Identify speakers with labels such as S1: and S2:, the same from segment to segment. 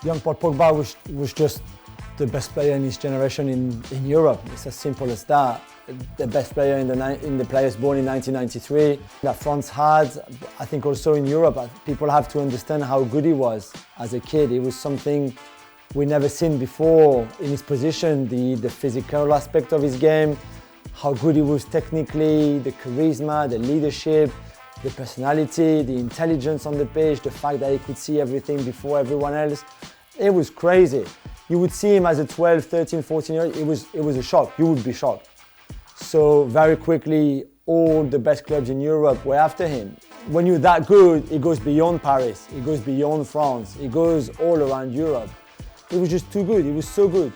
S1: young Paul Pogba was just the best player in his generation in Europe. It's as simple as that. The best player in the players born in 1993 that France had. I think also in Europe, people have to understand how good he was as a kid. It was something we never seen before in his position, the physical aspect of his game, how good he was technically, the charisma, the leadership, the personality, the intelligence on the pitch, the fact that he could see everything before everyone else. It was crazy. You would see him as a 12, 13, 14-year-old, it was a shock. You would be shocked. So very quickly, all the best clubs in Europe were after him. When you're that good, it goes beyond Paris, it goes beyond France, it goes all around Europe. It was just too good, it was so good.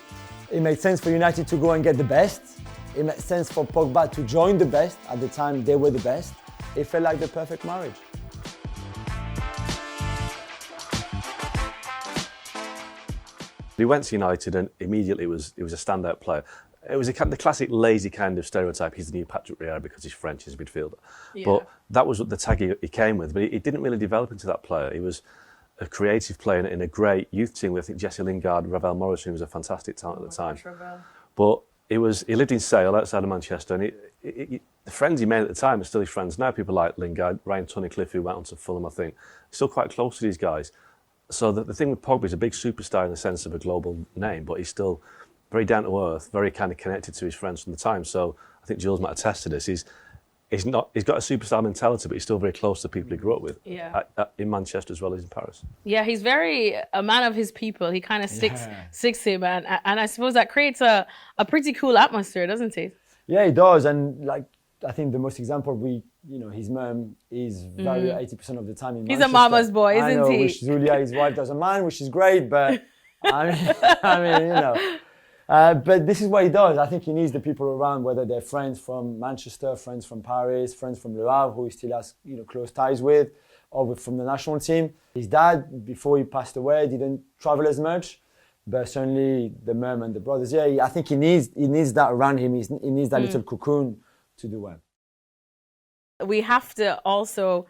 S1: It made sense for United to go and get the best. It made sense for Pogba to join the best. At the time, they were the best. It felt like the perfect marriage.
S2: He went to United and immediately he was a standout player. It was the classic lazy kind of stereotype. He's the new Patrick Vieira because he's French, he's a midfielder. Yeah. But that was what the tag he came with. But he didn't really develop into that player. He was a creative player in a great youth team with, I think, Jesse Lingard, Ravel Morrison, who was a fantastic talent at the time. But he lived in Sale, outside of Manchester, and the friends he made at the time are still his friends now. People like Lingard, Ryan Tunnicliffe, who went on to Fulham, I think. He's still quite close to these guys. So the thing with Pogba, he's a big superstar in the sense of a global name, but he's still very down to earth, very kind of connected to his friends from the time. So I think Jules might attest to this. He's got a superstar mentality, but he's still very close to people he grew up with.
S3: Yeah.
S2: In Manchester as well as in Paris.
S3: Yeah, he's very a man of his people. He kind of sticks to him, and I suppose that creates a pretty cool atmosphere, doesn't it?
S1: Yeah, it does. And like I think the most example his mum is very 80% of the time in Manchester.
S3: He's a mama's boy, isn't he?
S1: Which Julia, his wife, doesn't mind, which is great. But but this is what he does. I think he needs the people around, whether they're friends from Manchester, friends from Paris, friends from Le Havre, who he still has close ties with, or from the national team. His dad, before he passed away, didn't travel as much, but certainly the mum and the brothers. Yeah, I think he needs that around him. He needs that little cocoon to do well.
S3: We have to also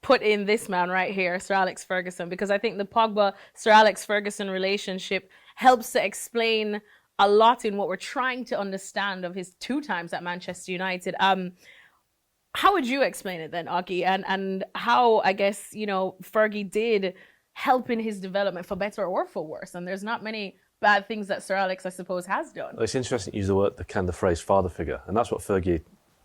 S3: put in this man right here, Sir Alex Ferguson, because I think the Pogba-Sir Alex Ferguson relationship helps to explain a lot in what we're trying to understand of his 2 times at Manchester United. How would you explain it then, Augie? And how, I guess, Fergie did help in his development for better or for worse? And there's not many bad things that Sir Alex, I suppose, has done.
S2: Well, it's interesting to use the phrase father figure, and that's what Fergie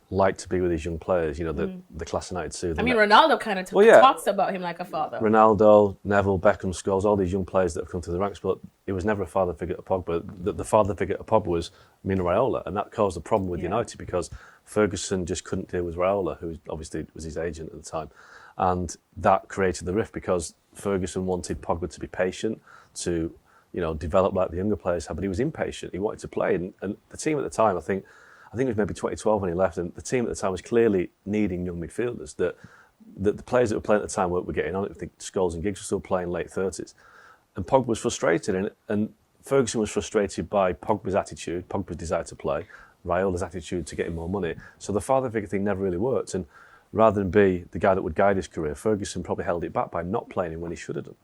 S2: liked to be with these young players, the class of 92.
S3: I mean, Ronaldo kind of talks about him like a father.
S2: Ronaldo, Neville, Beckham, Scholes, all these young players that have come through the ranks, but it was never a father figure to Pogba. The father figure to Pogba was Mino Raiola, and that caused a problem with United because Ferguson just couldn't deal with Raiola, who obviously was his agent at the time. And that created the rift because Ferguson wanted Pogba to be patient, to develop like the younger players have, but he was impatient. He wanted to play, and the team at the time, I think it was maybe 2012 when he left, and the team at the time was clearly needing young midfielders. That the players that were playing at the time were getting on it. I think Scholes and Giggs were still playing late 30s. And Pogba was frustrated, and Ferguson was frustrated by Pogba's attitude, Pogba's desire to play, Raiola's attitude to getting more money. So the father figure thing never really worked. And rather than be the guy that would guide his career, Ferguson probably held it back by not playing him when he should have done.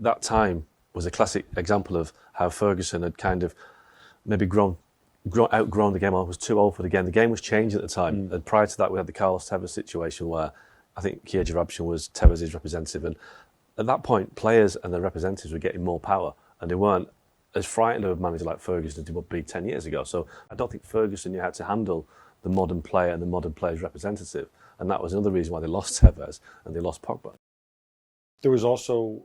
S2: That time was a classic example of how Ferguson had kind of maybe outgrown the game, or was too old for the game. The game was changing at the time. And prior to that, we had the Carlos Tevez situation where I think Kia Jarabshin was Tevez's representative. And at that point, players and their representatives were getting more power, and they weren't as frightened of a manager like Ferguson as they would be 10 years ago. So I don't think Ferguson knew how to handle the modern player and the modern player's representative. And that was another reason why they lost Tevez and they lost Pogba.
S4: There was also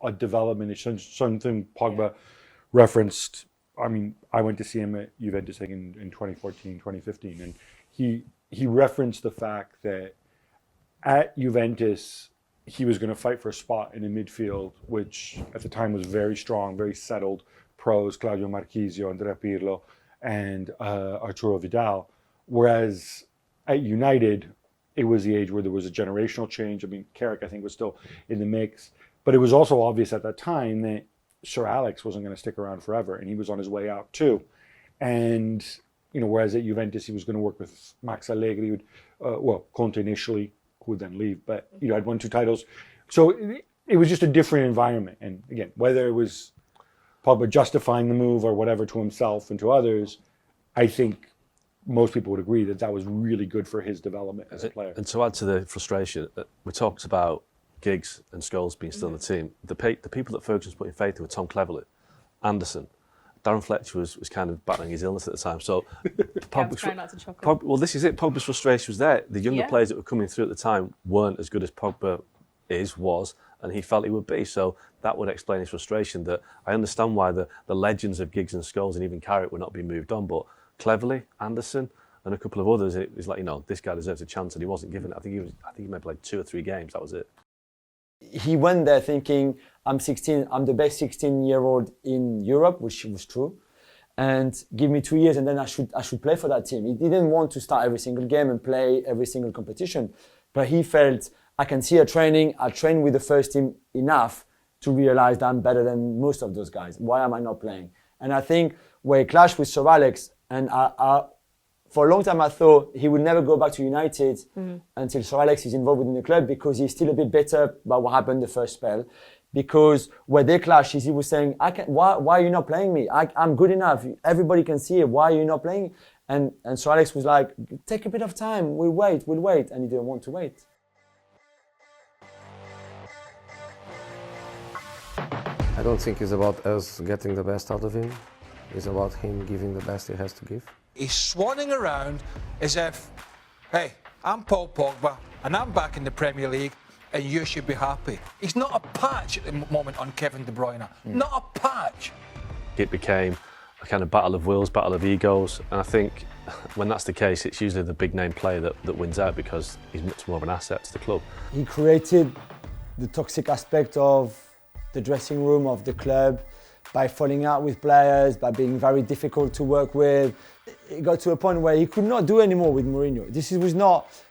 S4: a development, something Pogba referenced. I mean, I went to see him at Juventus in 2014, 2015, and he referenced the fact that at Juventus, he was going to fight for a spot in the midfield, which at the time was very strong, very settled pros, Claudio Marchisio, Andrea Pirlo, and Arturo Vidal. Whereas at United, it was the age where there was a generational change. I mean, Carrick, I think, was still in the mix. But it was also obvious at that time that Sir Alex wasn't going to stick around forever, and he was on his way out too. And, whereas at Juventus, he was going to work with Max Allegri, Conte initially, who would then leave, but, had won 2 titles. So it was just a different environment. And again, whether it was Pogba justifying the move or whatever to himself and to others, I think most people would agree that that was really good for his development as a player.
S2: And to add to the frustration, we talked about Giggs and Scholes being still on the team. The people that Ferguson's putting faith in were Tom Cleverley, Anderson. Darren Fletcher was kind of battling his illness at the time. So,
S3: Try not to chuckle.
S2: well, this is it. Pogba's frustration was there. The younger
S3: Yeah.
S2: players that were coming through at the time weren't as good as Pogba was, and he felt he would be. So that would explain his frustration. That I understand why the legends of Giggs and Scholes and even Carrick were not being moved on, but Cleverley, Anderson, and a couple of others, it was like, this guy deserves a chance, and he wasn't given it. I think he may have played 2 or 3 games. That was it.
S1: He went there thinking, I'm 16, I'm the best 16-year-old in Europe, which was true, and give me 2 years and then I should play for that team. He didn't want to start every single game and play every single competition, but he felt, I can see a training, I train with the first team enough to realize that I'm better than most of those guys. Why am I not playing? And I think where he clashed with Sir Alex, and for a long time I thought he would never go back to United until Sir Alex is involved within the club, because he's still a bit bitter about what happened the first spell. Because where they clashed is he was saying, why are you not playing me? I'm good enough. Everybody can see it. Why are you not playing? And Sir Alex was like, take a bit of time. We'll wait. And he didn't want to wait.
S5: I don't think it's about us getting the best out of him. It's about him giving the best he has to give.
S6: He's swanning around as if, hey, I'm Paul Pogba and I'm back in the Premier League and you should be happy. He's not a patch at the moment on Kevin De Bruyne. Not a patch.
S2: It became a kind of battle of wills, battle of egos, and I think when that's the case, it's usually the big name player that wins out, because he's much more of an asset to the club.
S1: He created the toxic aspect of the dressing room of the club by falling out with players, by being very difficult to work with. It got to a point where he could not do anymore with Mourinho.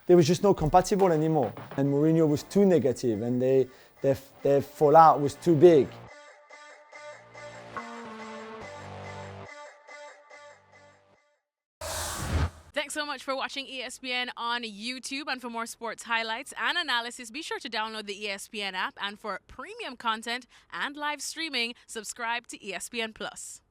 S1: There was just no compatible anymore. And Mourinho was too negative, and their fallout was too big.
S3: Thanks so much for watching ESPN on YouTube. And for more sports highlights and analysis, be sure to download the ESPN app. And for premium content and live streaming, subscribe to ESPN Plus.